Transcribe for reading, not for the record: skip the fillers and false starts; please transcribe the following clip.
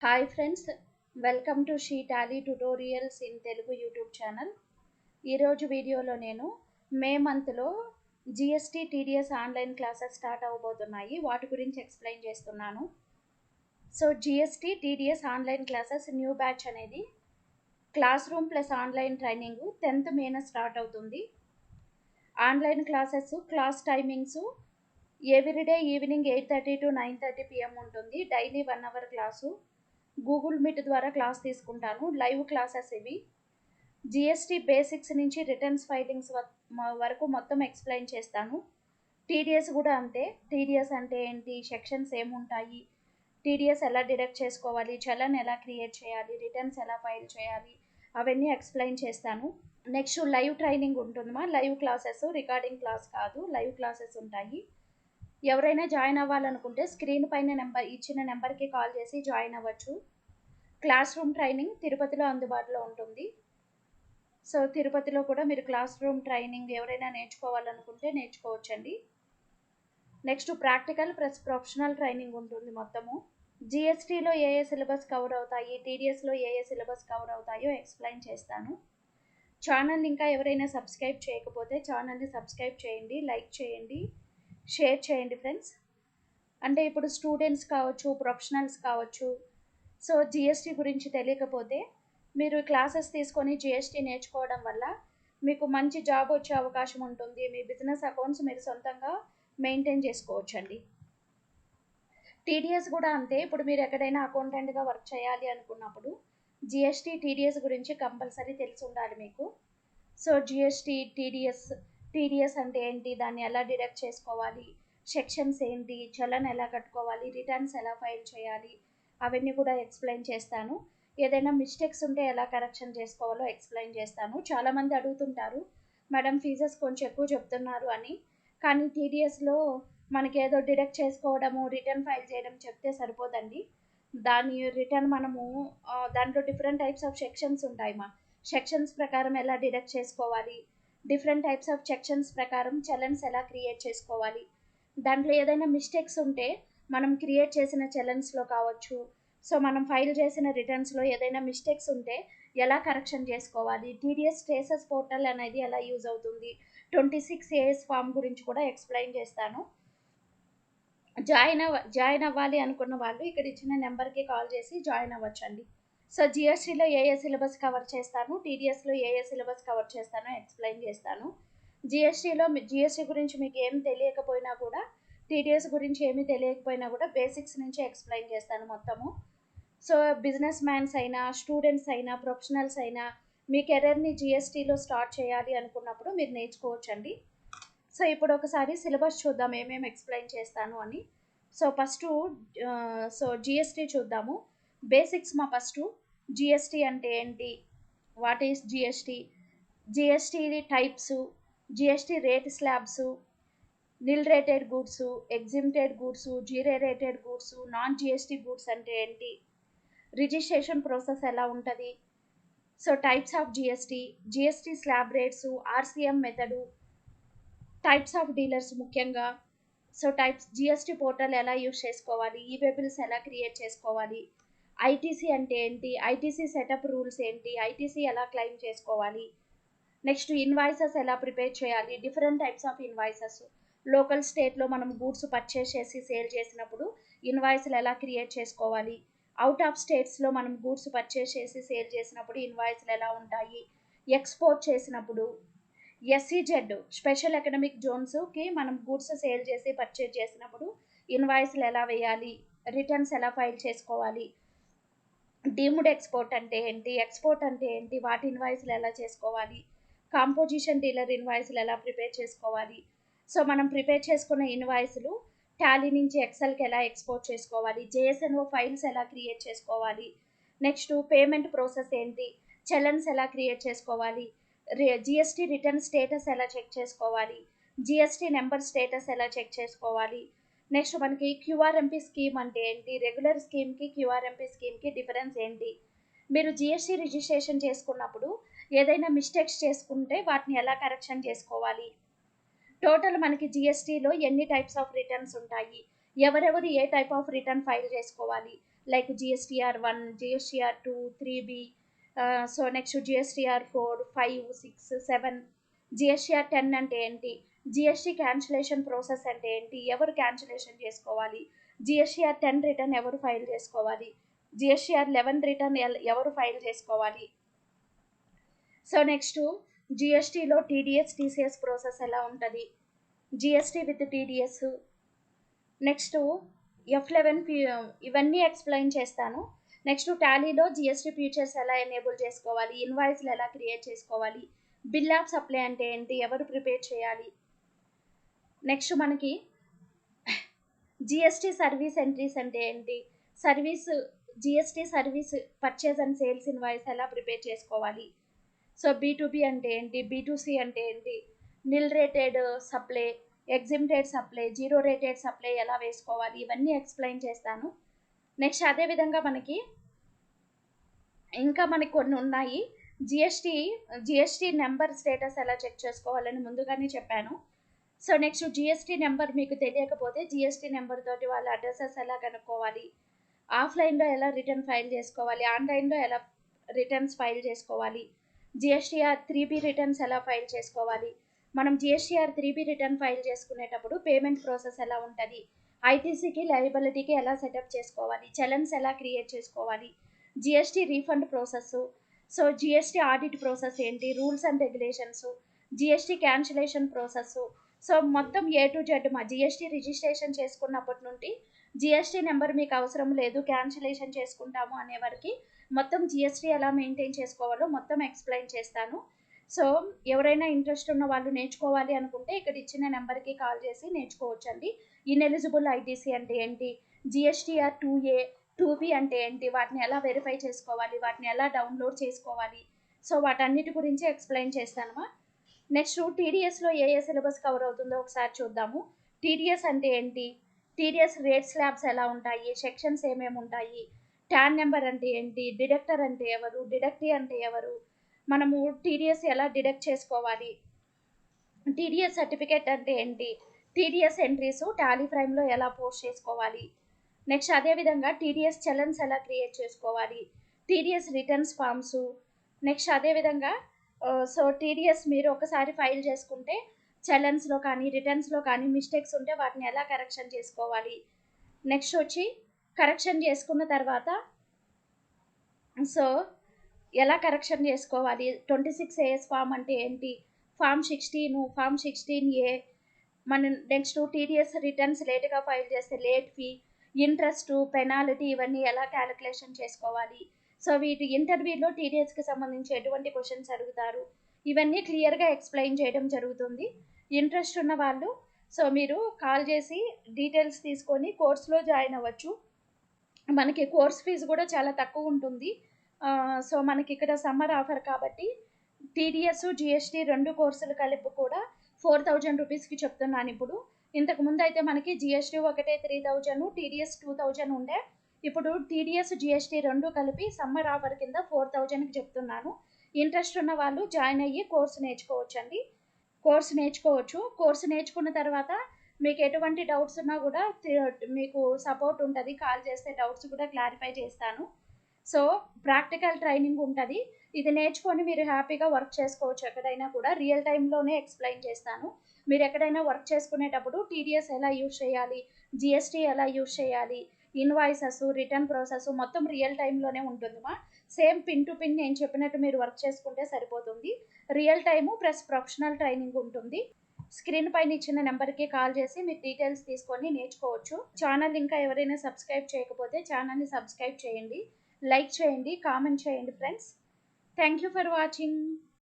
Hi friends, welcome to she tally tutorials in Telugu YouTube channel. ఈరోజు వీడియోలో నేను May మంత్లో GST TDS online classes start అవ్వబోతున్నాయి. వాటి గురించి ఎక్స్ప్లెయిన్ చేస్తున్నాను. So GST TDS online classes new batch అనేది class room plus online training 10th మేన స్టార్ట్ అవుతుంది. Online classes class timings everyday evening 8:30 to 9:30 PM ఉంటుంది. Daily 1 hour class. Google Meet ద్వారా class తీసుకుంటాను. లైవ్ క్లాసెస్ ఇవి. GST basics నుంచి returns filings వరకు మొత్తం ఎక్స్ప్లెయిన్ చేస్తాను. టీడీఎస్ కూడా అంతే. టీడీఎస్ అంటే ఏంటి, సెక్షన్స్ ఏముంటాయి, టీడీఎస్ ఎలా డిడక్ట్ చేసుకోవాలి, చలన్ ఎలా క్రియేట్ చేయాలి, రిటర్న్స్ ఎలా ఫైల్ చేయాలి, అవన్నీ ఎక్స్ప్లెయిన్ చేస్తాను. నెక్స్ట్ లైవ్ ట్రైనింగ్ ఉంటుందమ్మా. లైవ్ క్లాసెస్, రికార్డింగ్ క్లాస్ కాదు, లైవ్ క్లాసెస్ ఉంటాయి. ఎవరైనా జాయిన్ అవ్వాలనుకుంటే స్క్రీన్ పైన ఇచ్చిన నెంబర్కి కాల్ చేసి జాయిన్ అవ్వచ్చు. క్లాస్ రూమ్ ట్రైనింగ్ తిరుపతిలో అందుబాటులో ఉంటుంది. సో తిరుపతిలో కూడా మీరు క్లాస్ రూమ్ ట్రైనింగ్ ఎవరైనా నేర్చుకోవాలనుకుంటే నేర్చుకోవచ్చండి. Next practical plus professional training ఉంటుంది మొత్తము. జిఎస్టీలో ఏ సిలబస్ కవర్ అవుతాయి, టీడీఎస్లో ఏ సిలబస్ కవర్ అవుతాయో ఎక్స్ప్లెయిన్ చేస్తాను. ఛానల్ ఇంకా ఎవరైనా సబ్స్క్రైబ్ చేయకపోతే ఛానల్ని సబ్స్క్రైబ్ చేయండి, లైక్ చేయండి, షేర్ చేయండి ఫ్రెండ్స్. అంటే ఇప్పుడు స్టూడెంట్స్ కావచ్చు, ప్రొఫెషనల్స్ కావచ్చు, సో జిఎస్టీ గురించి తెలియకపోతే మీరు క్లాసెస్ తీసుకొని జిఎస్టీ నేర్చుకోవడం వల్ల మీకు మంచి జాబ్ వచ్చే అవకాశం ఉంటుంది. మీ బిజినెస్ అకౌంట్స్ మీరు సొంతంగా మెయింటైన్ చేసుకోవచ్చండి. టీడీఎస్ కూడా అంతే. ఇప్పుడు మీరు ఎక్కడైనా అకౌంటెంట్గా వర్క్ చేయాలి అనుకున్నప్పుడు జిఎస్టీ టీడీఎస్ గురించి కంపల్సరీ తెలిసి ఉండాలి మీకు. సో జిఎస్టీ టీడీఎస్ అంటే ఏంటి, దాన్ని ఎలా డిడక్ట్ చేసుకోవాలి, సెక్షన్స్ ఏంటి, చలన్ ఎలా కట్టుకోవాలి, రిటర్న్స్ ఎలా ఫైల్ చేయాలి, అవన్నీ కూడా ఎక్స్ప్లెయిన్ చేస్తాను. ఏదైనా మిస్టేక్స్ ఉంటే ఎలా కరెక్షన్ చేసుకోవాలో ఎక్స్ప్లెయిన్ చేస్తాను. చాలామంది అడుగుతుంటారు, మేడం ఫీజెస్ కొంచెం ఎక్కువ చెప్తున్నారు అని. కానీ టీడీఎస్లో మనకి ఏదో డిడక్ట్ చేసుకోవడము, రిటర్న్ ఫైల్ చేయడం చెప్తే సరిపోదండి. దాని రిటర్న్ మనము దాంట్లో డిఫరెంట్ టైప్స్ ఆఫ్ సెక్షన్స్ ఉంటాయి. సెక్షన్స్ ప్రకారం ఎలా డిడక్ట్ చేసుకోవాలి, డిఫరెంట్ టైప్స్ ఆఫ్ సెక్షన్స్ ప్రకారం చలన్స్ ఎలా క్రియేట్ చేసుకోవాలి, దాంట్లో ఏదైనా మిస్టేక్స్ ఉంటే మనం క్రియేట్ చేసిన చలన్స్లో కావచ్చు, సో మనం ఫైల్ చేసిన రిటర్న్స్లో ఏదైనా మిస్టేక్స్ ఉంటే ఎలా కరెక్షన్ చేసుకోవాలి, టీడీఎస్ స్టేటస్ పోర్టల్ అనేది ఎలా యూజ్ అవుతుంది, 26AS ఫామ్ గురించి కూడా ఎక్స్ప్లెయిన్ చేస్తాను. జాయిన్ అవ్వాలి అనుకున్న వాళ్ళు ఇక్కడ ఇచ్చిన నెంబర్కి కాల్ చేసి జాయిన్ అవ్వచ్చండి. సో జిఎస్టీలో ఏ సిలబస్ కవర్ చేస్తాను, టీడీఎస్లో ఏ సిలబస్ కవర్ చేస్తానో ఎక్స్ప్లెయిన్ చేస్తాను. జిఎస్టీ గురించి మీకు ఏం తెలియకపోయినా కూడా, టీడీఎస్ గురించి ఏమీ తెలియకపోయినా కూడా బేసిక్స్ నుంచి ఎక్స్ప్లెయిన్ చేస్తాను మొత్తము. సో బిజినెస్ మ్యాన్స్ అయినా, స్టూడెంట్స్ అయినా, ప్రొఫెషనల్స్ అయినా మీ కెరీర్ని జిఎస్టీలో స్టార్ట్ చేయాలి అనుకున్నప్పుడు మీరు నేర్చుకోవచ్చండి. సో ఇప్పుడు ఒకసారి సిలబస్ చూద్దాం ఏమేమి ఎక్స్ప్లెయిన్ చేస్తాను అని. సో ఫస్ట్ జిఎస్టీ చూద్దాము. Basics first. జిఎస్టీ అంటే ఏంటి, what is GST, GST types, GST rate slabs, nil rated goods, exempted goods, zero rated goods, non GST goods అంటే ఏంటి, రిజిస్ట్రేషన్ ప్రాసెస్ ఎలా ఉంటుంది, so types of GST slab rates, RCM method, types of dealers ముఖ్యంగా, so types, GST portal ఎలా use చేసుకోవాలి, e-way bills ఎలా create చేసుకోవాలి, ITC అంటే ఏంటి, ఐటీసీ సెటప్ రూల్స్ ఏంటి, ఐటీసీ ఎలా క్లెయిమ్ చేసుకోవాలి, నెక్స్ట్ ఇన్వాయిసెస్ ఎలా ప్రిపేర్ చేయాలి, different types of invoices, local స్టేట్లో మనం గూడ్స్ పర్చేస్ చేసి సేల్ చేసినప్పుడు ఇన్వాయిస్లు ఎలా క్రియేట్ చేసుకోవాలి, అవుట్ ఆఫ్ స్టేట్స్లో మనం గూడ్స్ పర్చేస్ చేసి సేల్ చేసినప్పుడు ఇన్వాయిస్లు ఎలా ఉంటాయి, ఎక్స్పోర్ట్ చేసినప్పుడు, ఎస్ఈజెడ్ స్పెషల్ ఎకనామిక్ జోన్స్కి మనం గూడ్స్ సేల్ చేసి పర్చేజ్ చేసినప్పుడు ఇన్వాయిస్లు ఎలా వేయాలి, రిటర్న్స్ ఎలా ఫైల్ చేసుకోవాలి, డీమ్డ్ ఎక్స్పోర్ట్ అంటే ఏంటి, వాటి ఇన్వాయిస్లు ఎలా చేసుకోవాలి, కాంపోజిషన్ డీలర్ ఇన్వాయిస్లు ఎలా ప్రిపేర్ చేసుకోవాలి, సో మనం ప్రిపేర్ చేసుకున్న ఇన్వాయిస్లు టాలీ నుంచి ఎక్సెల్కి ఎలా ఎక్స్పోర్ట్ చేసుకోవాలి, జేఎస్ఎన్ఓ ఫైల్స్ ఎలా క్రియేట్ చేసుకోవాలి, నెక్స్ట్ పేమెంట్ ప్రాసెస్ ఏంటి, చలన్స్ ఎలా క్రియేట్ చేసుకోవాలి, జిఎస్టీ రిటర్న్ స్టేటస్ ఎలా చెక్ చేసుకోవాలి, జిఎస్టీ నెంబర్ స్టేటస్ ఎలా చెక్ చేసుకోవాలి, నెక్స్ట్ మనకి క్యూఆర్ఎంపీ స్కీమ్ అంటే ఏంటి, రెగ్యులర్ స్కీమ్కి క్యూఆర్ఎంపీ స్కీమ్కి డిఫరెన్స్ ఏంటి, మీరు జిఎస్టీ రిజిస్ట్రేషన్ చేసుకున్నప్పుడు ఏదైనా మిస్టేక్స్ చేసుకుంటే వాటిని ఎలా కరెక్షన్ చేసుకోవాలి, టోటల్ మనకి జిఎస్టీలో ఎన్ని టైప్స్ ఆఫ్ రిటర్న్స్ ఉంటాయి, ఎవరెవరు ఏ టైప్ ఆఫ్ రిటర్న్ ఫైల్ చేసుకోవాలి, like GSTR1, GSTR2, 3B, so next GSTR4, 5, 6, 7, GSTR10 అంటే ఏంటి, జిఎస్టీ క్యాన్సిలేషన్ ప్రాసెస్ అంటే ఏంటి, ఎవరు క్యాన్సిలేషన్ చేసుకోవాలి, GSTR10 రిటర్న్ ఎవరు ఫైల్ చేసుకోవాలి, GSTR11 రిటర్న్ ఎవరు ఫైల్ చేసుకోవాలి. సో నెక్స్ట్ జిఎస్టీలో టీడీఎస్ టీసీఎస్ ప్రాసెస్ ఎలా ఉంటుంది, GST with TDS, next F11 ఇవన్నీ ఎక్స్ప్లెయిన్ చేస్తాను. నెక్స్ట్ టాలీలో జిఎస్టీ ఫీచర్స్ ఎలా ఎనేబుల్ చేసుకోవాలి, ఇన్వాయిస్లు ఎలా క్రియేట్ చేసుకోవాలి, బిల్ ఆఫ్ సప్లై అంటే ఏంటి, ఎవరు ప్రిపేర్ చేయాలి. నెక్స్ట్ మనకి జిఎస్టీ సర్వీస్ ఎంట్రీస్ అంటే ఏంటి, GST service purchase and sales invoice ఎలా ప్రిపేర్ చేసుకోవాలి. సో B2B అంటే ఏంటి, B2C అంటే ఏంటి, nil rated supply, exempted supply, zero rated supply ఎలా వేసుకోవాలి, ఇవన్నీ ఎక్స్ప్లెయిన్ చేస్తాను. నెక్స్ట్ అదేవిధంగా మనకి కొన్ని ఉన్నాయి. జిఎస్టీ నెంబర్ స్టేటస్ ఎలా చెక్ చేసుకోవాలని ముందుగానే చెప్పాను. సో నెక్స్ట్ జిఎస్టీ నెంబర్ మీకు తెలియకపోతే జిఎస్టీ నెంబర్ తోటి వాళ్ళ అడ్రసెస్ ఎలా కనుక్కోవాలి, ఆఫ్లైన్లో ఎలా రిటర్న్ ఫైల్ చేసుకోవాలి, ఆన్లైన్లో ఎలా రిటర్న్స్ ఫైల్ చేసుకోవాలి, GSTR 3B రిటర్న్స్ ఎలా ఫైల్ చేసుకోవాలి, మనం GSTR 3B రిటర్న్ ఫైల్ చేసుకునేటప్పుడు పేమెంట్ ప్రాసెస్ ఎలా ఉంటుంది, ఐటీసీకి లయబిలిటీకి ఎలా సెటప్ చేసుకోవాలి, చలన్స్ ఎలా క్రియేట్ చేసుకోవాలి, GST refund process, so GST audit process ఏంటి, rules and regulations, GST cancellation process. So మొత్తం A to Z మా జిఎస్టీ రిజిస్ట్రేషన్ చేసుకున్నప్పటి నుండి జిఎస్టీ నెంబర్ మీకు అవసరం లేదు, క్యాన్సిలేషన్ చేసుకుంటాము అనే వరకు మొత్తం జిఎస్టీ ఎలా మెయింటైన్ చేసుకోవాలో మొత్తం ఎక్స్ప్లెయిన్ చేస్తాను. సో ఎవరైనా ఇంట్రెస్ట్ ఉన్న వాళ్ళు నేర్చుకోవాలి అనుకుంటే ఇక్కడ ఇచ్చిన నెంబర్కి కాల్ చేసి నేర్చుకోవచ్చండి. ఇన్ఎలిజిబుల్ ఐటీసీ అంటే ఏంటి, GSTR 2A 2B అంటే ఏంటి, వాటిని ఎలా వెరిఫై చేసుకోవాలి, వాటిని ఎలా డౌన్లోడ్ చేసుకోవాలి, సో వాటన్నిటి గురించి ఎక్స్ప్లెయిన్ చేస్తాను. నెక్స్ట్ టీడీఎస్లో ఏ సిలబస్ కవర్ అవుతుందో ఒకసారి చూద్దాము. టీడీఎస్ అంటే ఏంటి, టీడీఎస్ రేట్ స్లాబ్స్ ఎలా ఉంటాయి, సెక్షన్స్ ఏమేమి ఉంటాయి, ట్యాన్ నెంబర్ అంటే ఏంటి, డిడక్టర్ అంటే ఎవరు, డిడక్టీ అంటే ఎవరు, మనము టీడీఎస్ ఎలా డిడక్ట్ చేసుకోవాలి, టీడీఎస్ సర్టిఫికేట్ అంటే ఏంటి, టీడీఎస్ ఎంట్రీస్ టాలీ ఫ్రైమ్లో ఎలా పోస్ట్ చేసుకోవాలి. నెక్స్ట్ అదేవిధంగా టీడీఎస్ చలన్స్ ఎలా క్రియేట్ చేసుకోవాలి, టీడీఎస్ రిటర్న్స్ ఫామ్స్. నెక్స్ట్ అదేవిధంగా సో టీడీఎస్ మీరు ఒకసారి ఫైల్ చేసుకుంటే చలన్స్లో కానీ రిటర్న్స్లో కానీ మిస్టేక్స్ ఉంటే వాటిని ఎలా కరెక్షన్ చేసుకోవాలి. నెక్స్ట్ వచ్చి కరెక్షన్ చేసుకున్న తర్వాత సో ఎలా కరెక్షన్ చేసుకోవాలి, 26AS ఫామ్ అంటే ఏంటి, ఫామ్ 16, ఫామ్ 16A. మన నెక్స్ట్ టీడీఎస్ రిటర్న్స్ లేట్గా ఫైల్ చేస్తే లేట్ ఫీ, ఇంట్రెస్ట్, పెనాల్టీ ఇవన్నీ ఎలా క్యాలిక్యులేషన్ చేసుకోవాలి. సో వీటి ఇంటర్వ్యూలో టీడీఎస్కి సంబంధించి ఎటువంటి క్వశ్చన్స్ అడుగుతారు, ఇవన్నీ క్లియర్గా ఎక్స్ప్లెయిన్ చేయడం జరుగుతుంది. ఇంట్రెస్ట్ ఉన్న వాళ్ళు సో మీరు కాల్ చేసి డీటెయిల్స్ తీసుకొని కోర్సులో జాయిన్ అవ్వచ్చు. మనకి కోర్స్ ఫీజు కూడా చాలా తక్కువ ఉంటుంది. సో మనకి ఇక్కడ సమ్మర్ ఆఫర్ కాబట్టి టీడీఎస్ జిఎస్టీ 2 కోర్సులు కలిపి కూడా 4000 రూపీస్కి చెప్తున్నాను ఇప్పుడు. ఇంతకుముందు అయితే మనకి జిఎస్టీ ఒకటే 3000, టీడీఎస్ 2000 ఉండే. ఇప్పుడు టీడీఎస్ జిఎస్టీ 2 కలిపి సమ్మర్ ఆఫర్ కింద 4000కి చెప్తున్నాను. ఇంట్రెస్ట్ ఉన్న వాళ్ళు జాయిన్ అయ్యి కోర్సు నేర్చుకోవచ్చండి. కోర్సు నేర్చుకున్న తర్వాత మీకు ఎటువంటి డౌట్స్ ఉన్నా కూడా మీకు సపోర్ట్ ఉంటుంది, కాల్ చేస్తే డౌట్స్ కూడా క్లారిఫై చేస్తాను. సో ప్రాక్టికల్ ట్రైనింగ్ ఉంటుంది, ఇది నేర్చుకొని మీరు హ్యాపీగా వర్క్ చేసుకోవచ్చు. ఎక్కడైనా కూడా రియల్ టైంలోనే ఎక్స్ప్లెయిన్ చేస్తాను. మీరు ఎక్కడైనా వర్క్ చేసుకునేటప్పుడు టీడీఎస్ ఎలా యూజ్ చేయాలి, జిఎస్టీ ఎలా యూజ్ చేయాలి, ఇన్వాయిసెస్, రిటర్న్ ప్రాసెస్ మొత్తం రియల్ టైంలోనే ఉంటుందిమా. సేమ్ పిన్ టు పిన్ నేను చెప్పినట్టు మీరు వర్క్ చేసుకుంటే సరిపోతుంది. Real time plus professional training ఉంటుంది. స్క్రీన్ పైన ఇచ్చిన నెంబర్కి కాల్ చేసి మీరు డీటెయిల్స్ తీసుకొని నేర్చుకోవచ్చు. ఛానల్ ఇంకా ఎవరైనా సబ్స్క్రైబ్ చేయకపోతే ఛానల్ని సబ్స్క్రైబ్ చేయండి, లైక్ చేయండి, కామెంట్ చేయండి friends. Thank you for watching.